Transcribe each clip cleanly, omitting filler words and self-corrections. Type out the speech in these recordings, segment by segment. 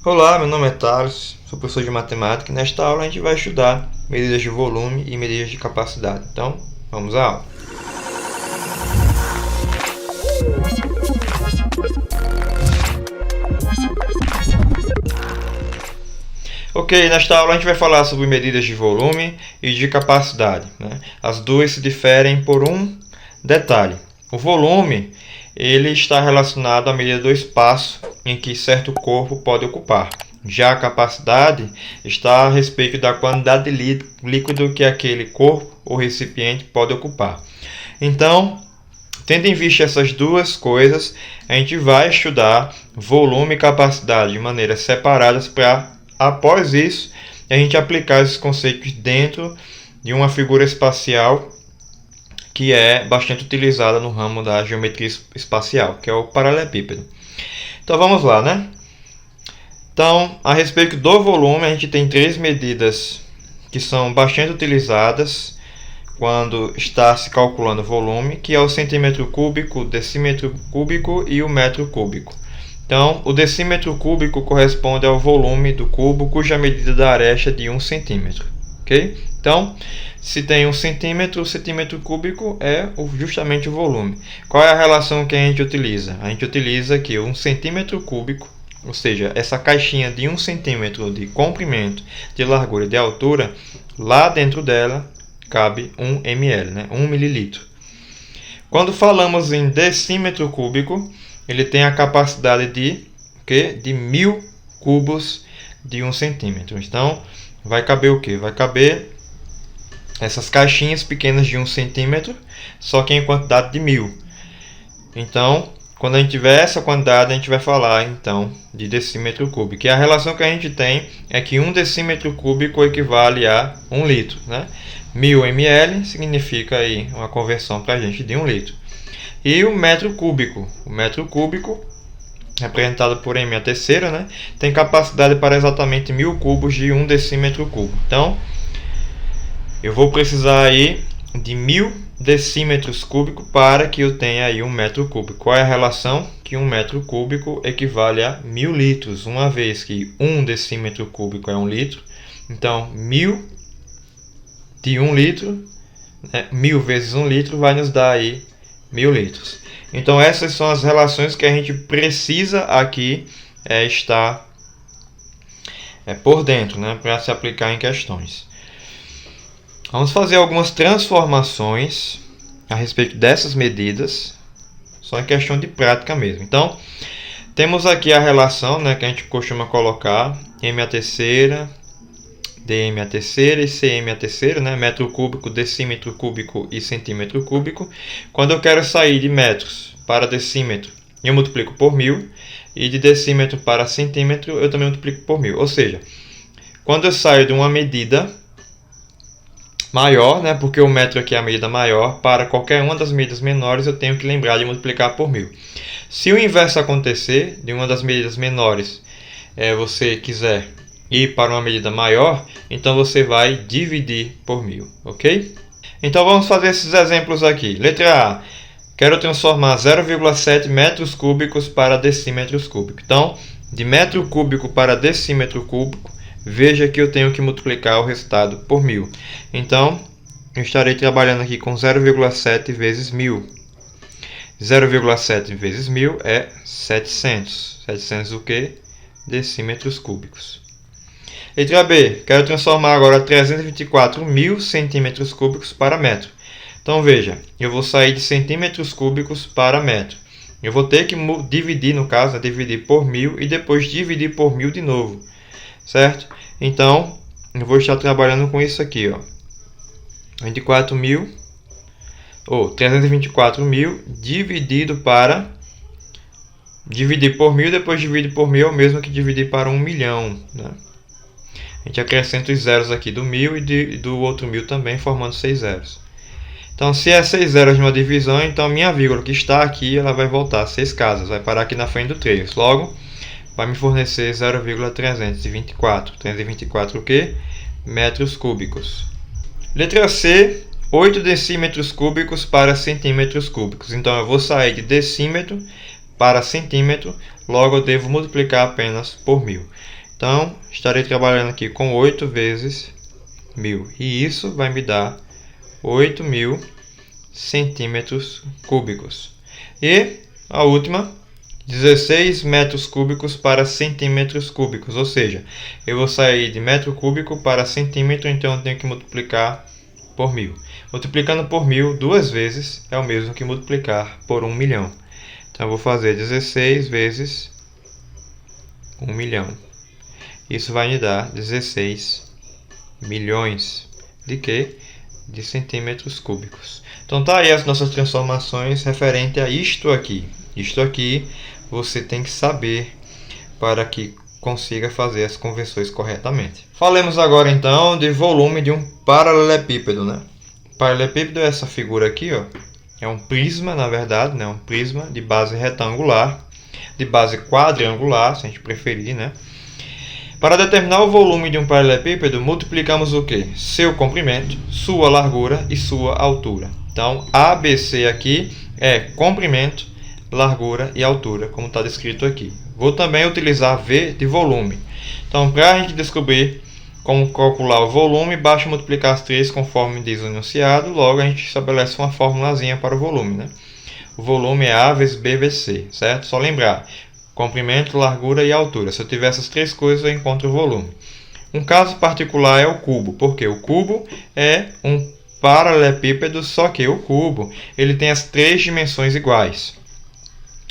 Olá, meu nome é Thales, sou professor de matemática e nesta aula a gente vai estudar medidas de volume e medidas de capacidade. Então, vamos à aula. Ok, nesta aula a gente vai falar sobre medidas de volume e de capacidade, né? As duas se diferem por um detalhe. O volume ele está relacionado à medida do espaço em que certo corpo pode ocupar. Já a capacidade está a respeito da quantidade de líquido que aquele corpo ou recipiente pode ocupar. Então, tendo em vista essas duas coisas, a gente vai estudar volume e capacidade de maneiras separadas para, após isso, a gente aplicar esses conceitos dentro de uma figura espacial que é bastante utilizada no ramo da geometria espacial, que é o paralelepípedo. Então vamos lá, né? Então, a respeito do volume, a gente tem três medidas que são bastante utilizadas quando está se calculando o volume, que é o centímetro cúbico, o decímetro cúbico e o metro cúbico. Então, o decímetro cúbico corresponde ao volume do cubo, cuja medida da aresta é de 1 centímetro. Ok? Então, se tem 1 centímetro, o centímetro cúbico é justamente o volume. Qual é a relação que a gente utiliza? A gente utiliza que 1 centímetro cúbico, ou seja, essa caixinha de 1 centímetro de comprimento, de largura e de altura, lá dentro dela cabe 1 ml, né? 1 mililitro. Quando falamos em decímetro cúbico, ele tem a capacidade de 1000 cubos de 1 centímetro. Então, vai caber o quê? Vai caber essas caixinhas pequenas de 1 centímetro, só que em quantidade de 1000. Então, quando a gente tiver essa quantidade, a gente vai falar então de decímetro cúbico. E a relação que a gente tem é que 1 decímetro cúbico equivale a 1 litro, né? 1000 ml significa aí uma conversão para a gente de 1 litro. E o metro cúbico representado por m à terceira, né, tem capacidade para exatamente 1000 cubos de 1 decímetro cúbico. Então, eu vou precisar aí de 1000 decímetros cúbicos para que eu tenha aí 1 metro cúbico. Qual é a relação? Que 1 metro cúbico equivale a 1000 litros, uma vez que 1 decímetro cúbico é 1 litro. Então, 1000 de 1 litro, né, 1000 vezes 1 litro vai nos dar aí 1000 litros. Então, essas são as relações que a gente precisa aqui estar por dentro, né, para se aplicar em questões. Vamos fazer algumas transformações a respeito dessas medidas, só em questão de prática mesmo. Então, temos aqui a relação, né, que a gente costuma colocar m à terceira, dm à terceira e cm à terceira, né, metro cúbico, decímetro cúbico e centímetro cúbico. Quando eu quero sair de metros para decímetro, eu multiplico por 1000, e de decímetro para centímetro eu também multiplico por 1000. Ou seja, quando eu saio de uma medida maior, né, porque o metro aqui é a medida maior, para qualquer uma das medidas menores eu tenho que lembrar de multiplicar por 1000. Se o inverso acontecer, de uma das medidas menores, você quiser ir para uma medida maior, então você vai dividir por 1000, ok? Então vamos fazer esses exemplos aqui. Letra A, quero transformar 0,7 metros cúbicos para decímetros cúbicos. Então, de metro cúbico para decímetro cúbico, veja que eu tenho que multiplicar o resultado por 1000. Então, eu estarei trabalhando aqui com 0,7 vezes 1000. 0,7 vezes 1000 é 700. 700 o quê? Decímetros cúbicos. Letra B, quero transformar agora 324.000 centímetros cúbicos para metro. Então veja, eu vou sair de centímetros cúbicos para metro. Eu vou ter que dividir, no caso, dividir por 1000 e depois dividir por 1000 de novo. Certo? Então, eu vou estar trabalhando com isso aqui, ó. 324.000 dividido para... Dividir por 1000, depois dividir por 1000 é o mesmo que dividir para 1 milhão, né? A gente acrescenta os zeros aqui do 1000 e do outro 1000 também, formando 6 zeros. Então, se é 6 zeros de uma divisão, então a minha vírgula que está aqui, ela vai voltar 6 casas, vai parar aqui na frente do 3. Logo, vai me fornecer 0,324. 324 o quê? Metros cúbicos. Letra C, 8 decímetros cúbicos para centímetros cúbicos. Então, eu vou sair de decímetro para centímetro, logo eu devo multiplicar apenas por 1000. Então, estarei trabalhando aqui com 8 vezes 1000. E isso vai me dar 8.000 centímetros cúbicos. E a última, 16 metros cúbicos para centímetros cúbicos. Ou seja, eu vou sair de metro cúbico para centímetro, então eu tenho que multiplicar por 1000. Multiplicando por 1000 duas vezes é o mesmo que multiplicar por 1 milhão. Então eu vou fazer 16 vezes 1 milhão. Isso vai me dar 16 milhões de quê? De centímetros cúbicos. Então tá aí as nossas transformações referente a isto aqui. Isto aqui você tem que saber para que consiga fazer as conversões corretamente. Falemos agora então de volume de um paralelepípedo, né? Paralelepípedo é essa figura aqui, ó. É um prisma, na verdade, né? Um prisma de base retangular, de base quadrangular, se a gente preferir, né? Para determinar o volume de um paralelepípedo, multiplicamos o quê? Seu comprimento, sua largura e sua altura. Então, ABC aqui é comprimento, largura e altura, como está descrito aqui. Vou também utilizar V de volume. Então, para a gente descobrir como calcular o volume, basta multiplicar as três conforme diz o enunciado. Logo, a gente estabelece uma formulazinha para o volume, né? O volume é A vezes B vezes C, certo? Só lembrar. Comprimento, largura e altura. Se eu tiver essas três coisas, eu encontro o volume. Um caso particular é o cubo, porque o cubo é um paralelepípedo, só que o cubo ele tem as três dimensões iguais.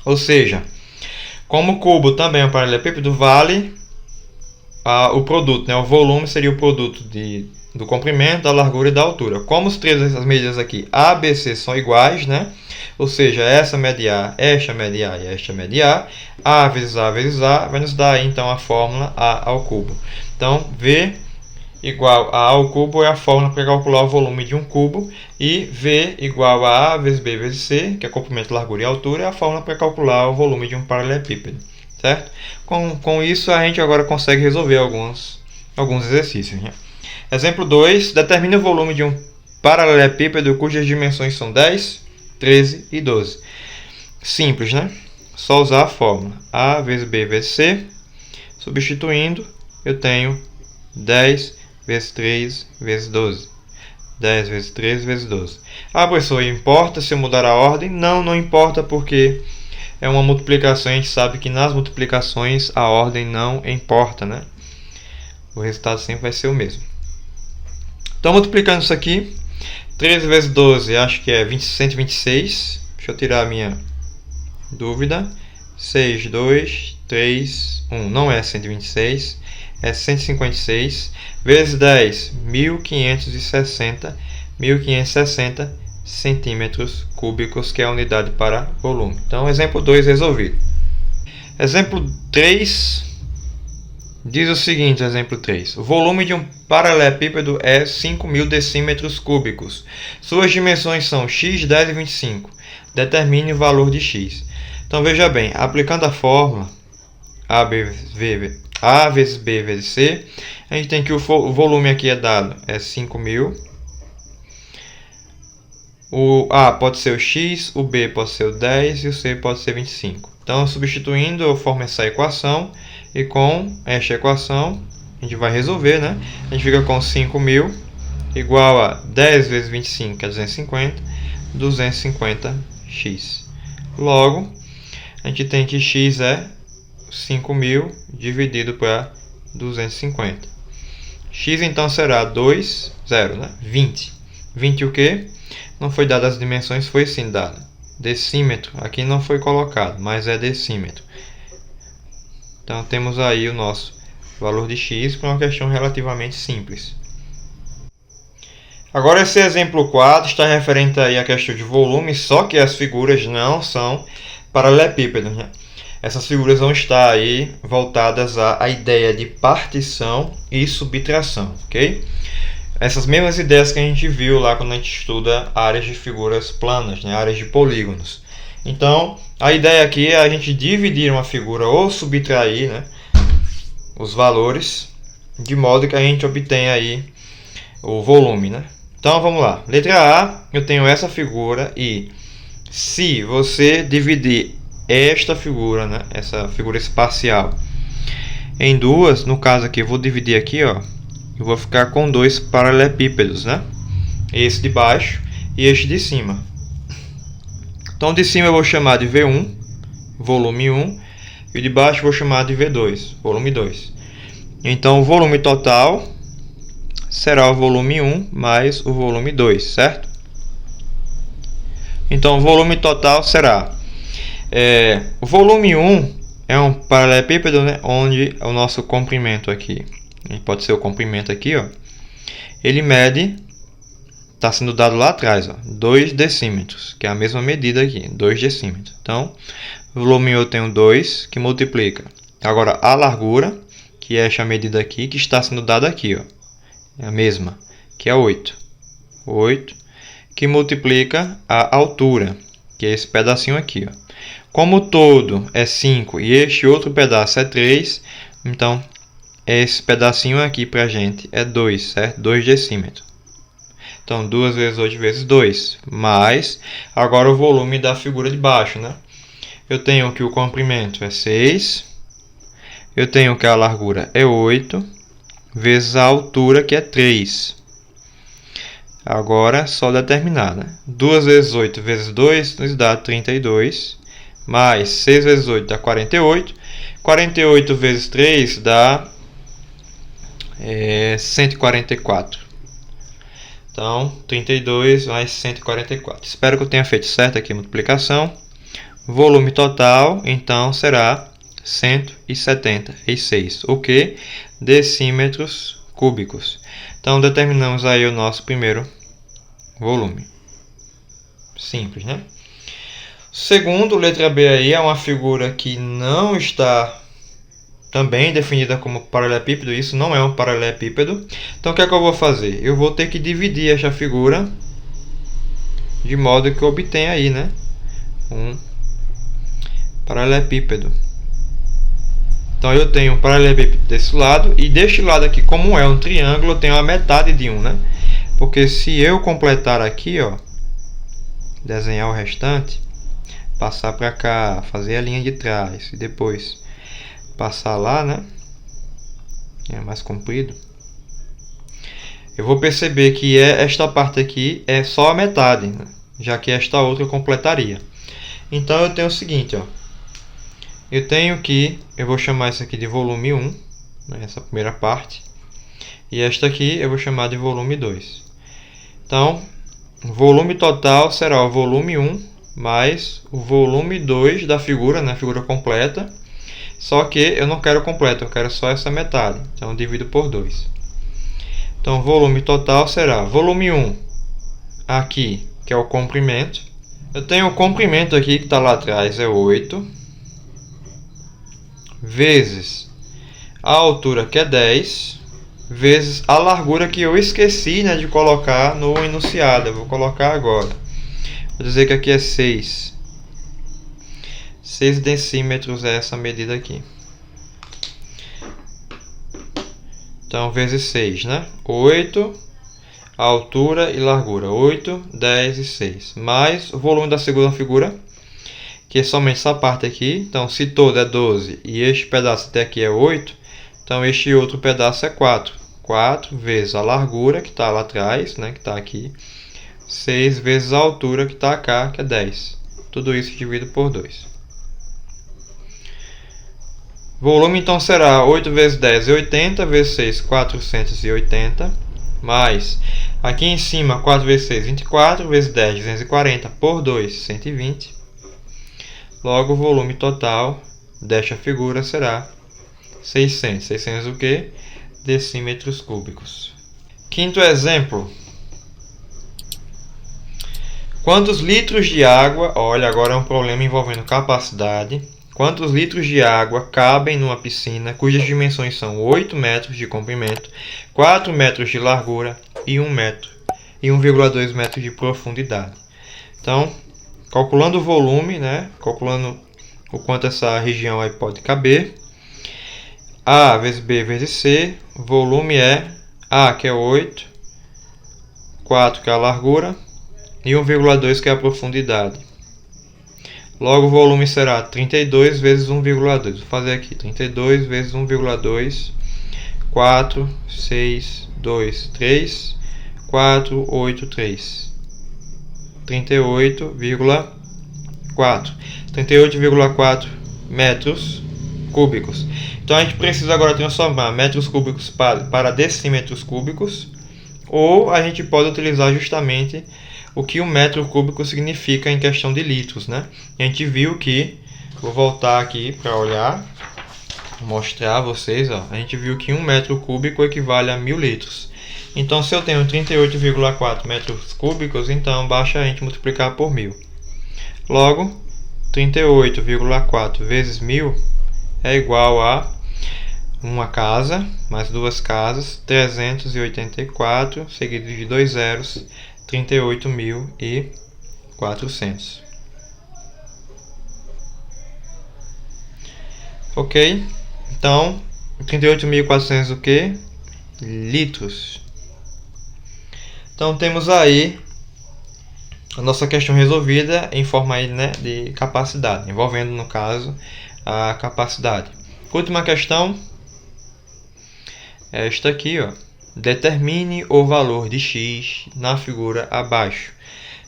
Ou seja, como o cubo também é um paralelepípedo, vale o produto, né? O volume seria o produto do comprimento, da largura e da altura. Como as medidas aqui A, B, C são iguais, né? Ou seja, essa mede A, esta mede A e esta mede A, A vezes A vai nos dar aí, então a fórmula A ao cubo. Então, V igual a A ao cubo é a fórmula para calcular o volume de um cubo, e V igual a A vezes B vezes C, que é comprimento, largura e altura, é a fórmula para calcular o volume de um paralelepípedo, certo? Com isso, a gente agora consegue resolver alguns exercícios, né? Exemplo 2. Determine o volume de um paralelepípedo cujas dimensões são 10, 13 e 12. Simples, né? Só usar a fórmula A vezes B vezes C. Substituindo, eu tenho 10 vezes 3 vezes 12. 10 vezes 3 vezes 12. Ah, professor, importa se eu mudar a ordem? Não importa, porque é uma multiplicação. A gente sabe que nas multiplicações a ordem não importa, né? O resultado sempre vai ser o mesmo. Então, multiplicando isso aqui, 13 vezes 12, acho que é 126. Deixa eu tirar a minha dúvida. 6, 2, 3, 1. Não é 126, é 156. Vezes 10, 1560 centímetros cúbicos, que é a unidade para volume. Então, exemplo 2 resolvido. Exemplo 3 diz o seguinte, exemplo 3. O volume de um paralelepípedo é 5.000 decímetros cúbicos. Suas dimensões são x, 10 e 25. Determine o valor de x. Então, veja bem, aplicando a fórmula A vezes B vezes C, a gente tem que o volume aqui é dado, é 5.000. O A pode ser o x, o B pode ser o 10 e o C pode ser 25. Então, substituindo, eu formo essa equação, e com esta equação a gente vai resolver, né? A gente fica com 5.000 igual a 10 vezes 25, que é 250, 250x. Logo, a gente tem que x é 5.000 dividido por 250. X então será 2, 0, né? 20. 20 o quê? Não foi dado as dimensões, foi sim dado. Decímetro, aqui não foi colocado, mas é decímetro. Então temos aí o nosso valor de x para uma questão relativamente simples. Agora esse exemplo 4 está referente aí à questão de volume, só que as figuras não são paralelepípedos, né? Essas figuras vão estar aí voltadas à ideia de partição e subtração, ok? Essas mesmas ideias que a gente viu lá quando a gente estuda áreas de figuras planas, né? Áreas de polígonos. Então, a ideia aqui é a gente dividir uma figura ou subtrair, né, os valores, de modo que a gente obtenha aí o volume, né? Então, vamos lá. Letra A, eu tenho essa figura e se você dividir esta figura, né? Essa figura espacial em duas. No caso aqui, eu vou dividir aqui, ó. Eu vou ficar com dois paralelepípedos, né? Esse de baixo e este de cima. Então, de cima eu vou chamar de V1, volume 1, e o de baixo eu vou chamar de V2, volume 2. Então, o volume total será o volume 1 mais o volume 2, certo? Então, o volume total será... o volume 1 é um paralelepípedo, né, onde o nosso comprimento aqui, pode ser o comprimento aqui, ó, ele mede, está sendo dado lá atrás, ó, 2 decímetros, que é a mesma medida aqui, 2 decímetros. Então, o volume 1 eu tenho 2, que multiplica. Agora, a largura, que é esta medida aqui, que está sendo dada aqui, ó, é a mesma, que é 8. 8, que multiplica a altura, que é esse pedacinho aqui, ó. Como o todo é 5 e este outro pedaço é 3, então esse pedacinho aqui para a gente é 2, certo? 2 decímetros. Então, 2 vezes 8 vezes 2, mais agora o volume da figura de baixo, né? Eu tenho que o comprimento é 6, eu tenho que a largura é 8, vezes a altura, que é 3. Agora, só determinar, né? 2 vezes 8 vezes 2 nos dá 32, mais 6 vezes 8 dá 48. 48 vezes 3 dá 144. Então, 32 mais 144. Espero que eu tenha feito certo aqui a multiplicação. Volume total, então, será 176, o que? Decímetros cúbicos. Então, determinamos aí o nosso primeiro volume. Simples, né? Segundo, letra B aí, é uma figura que não está também definida como paralelepípedo. Isso não é um paralelepípedo. Então, o que é que eu vou fazer? Eu vou ter que dividir esta figura de modo que eu obtenha aí, né, um paralelepípedo. Então, eu tenho um paralelepípedo desse lado, e deste lado aqui, como é um triângulo, eu tenho a metade de um, né? Porque se eu completar aqui, ó, desenhar o restante, passar para cá, fazer a linha de trás e depois passar lá, né? É mais comprido. Eu vou perceber que esta parte aqui é só a metade, né? Já que esta outra eu completaria. Então eu tenho o seguinte, ó. Eu vou chamar isso aqui de volume 1, né, essa primeira parte. E esta aqui eu vou chamar de volume 2. Então, o volume total será o volume 1 mais o volume 2 da figura, né, a figura completa. Só que eu não quero completo, eu quero só essa metade. Então, eu divido por 2. Então, o volume total será volume 1 aqui, que é o comprimento. Eu tenho o comprimento aqui, que está lá atrás, é 8. Vezes a altura, que é 10. Vezes a largura, que eu esqueci, né, de colocar no enunciado. Eu vou colocar agora. Vou dizer que aqui é 6. 6 decímetros é essa medida aqui. Então, vezes 6, né? 8, a altura e largura. 8, 10 e 6. Mais o volume da segunda figura, que é somente essa parte aqui. Então, se todo é 12 e este pedaço até aqui é 8, então este outro pedaço é 4. 4 vezes a largura, que está lá atrás, né, que está aqui. 6 vezes a altura, que está cá, que é 10. Tudo isso dividido por 2. Volume, então, será 8 vezes 10 é 80, vezes 6, 480. Mais, aqui em cima, 4 vezes 6, 24, vezes 10, 240, por 2, 120. Logo, o volume total desta figura será 600. 600 o quê? Decímetros cúbicos. Quinto exemplo. Quantos litros de água... Olha, agora é um problema envolvendo capacidade. Quantos litros de água cabem numa piscina cujas dimensões são 8 metros de comprimento, 4 metros de largura e 1 metro e 1,2 metros de profundidade? Então, calculando o volume, né? Calculando o quanto essa região aí pode caber. A vezes B vezes C. Volume é A, que é 8. 4, que é a largura. E 1,2, que é a profundidade. Logo, o volume será 32 vezes 1,2. Vou fazer aqui, 32 vezes 1,2, 4, 6, 2, 3, 4, 8, 3. 38,4. 38,4 metros cúbicos. Então a gente precisa agora transformar metros cúbicos para decímetros cúbicos, ou a gente pode utilizar justamente o que um metro cúbico significa em questão de litros, né? A gente viu que, vou voltar aqui para olhar, mostrar a vocês, ó, a gente viu que 1 metro cúbico equivale a 1000 litros. Então, se eu tenho 38,4 metros cúbicos, então basta a gente multiplicar por 1000. Logo, 38,4 vezes 1000 é igual a uma casa, mais duas casas, 384, seguido de 2 zeros, 38.400. Ok? Então, 38.400 o que? Litros. Então, temos aí a nossa questão resolvida em forma aí, né, de capacidade, envolvendo, no caso, a capacidade. Última questão é esta aqui, ó. Determine o valor de x na figura abaixo.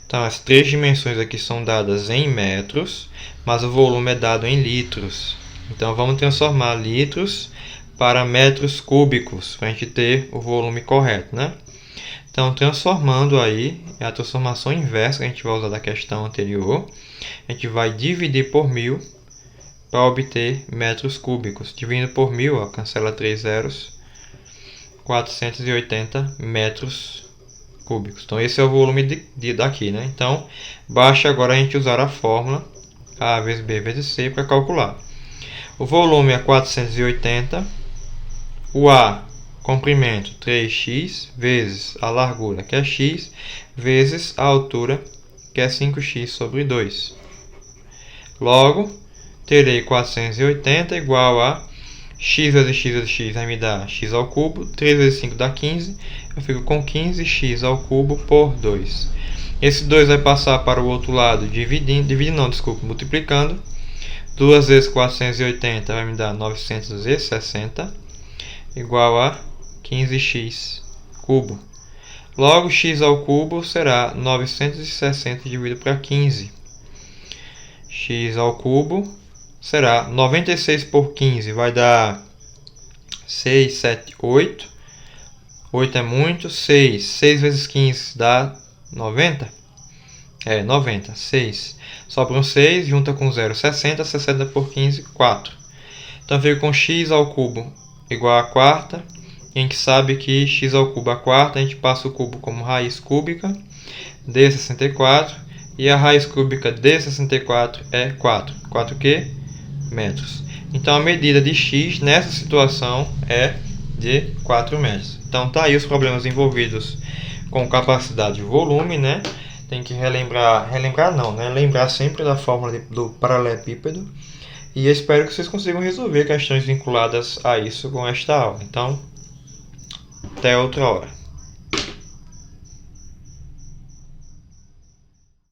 Então, as três dimensões aqui são dadas em metros, mas o volume é dado em litros. Então, vamos transformar litros para metros cúbicos, para a gente ter o volume correto, né? Então, transformando aí, é a transformação inversa que a gente vai usar da questão anterior. A gente vai dividir por 1000 para obter metros cúbicos. Dividindo por 1000, ó, cancela 3 zeros, 480 metros cúbicos. Então, esse é o volume daqui, né? Então, basta agora a gente usar a fórmula A vezes B vezes C para calcular. O volume é 480, o A, comprimento 3x, vezes a largura, que é x, vezes a altura, que é 5x sobre 2. Logo, terei 480 igual a x vezes x vezes x vai me dar x ao cubo, 3 vezes 5 dá 15, eu fico com 15x ao cubo por 2. Esse 2 vai passar para o outro lado multiplicando. 2 vezes 480 vai me dar 960, igual a 15x cubo. Logo, x ao cubo será 960 dividido para 15. X ao cubo será 96 por 15, vai dar 6, 7, 8. 8 é muito, 6. 6 vezes 15 dá 90. 90. 6. Sobra um 6, junta com 0, 60. 60 por 15, 4. Então, fica com x ao cubo igual a quarta. E a gente sabe que x ao cubo a quarta, a gente passa o cubo como raiz cúbica de 64. E a raiz cúbica de 64 é 4. 4 que? Metros. Então, a medida de x nessa situação é de 4 metros. Então, tá aí os problemas envolvidos com capacidade e volume, né? Tem que lembrar sempre da fórmula do paralelepípedo. E eu espero que vocês consigam resolver questões vinculadas a isso com esta aula. Então, até outra hora.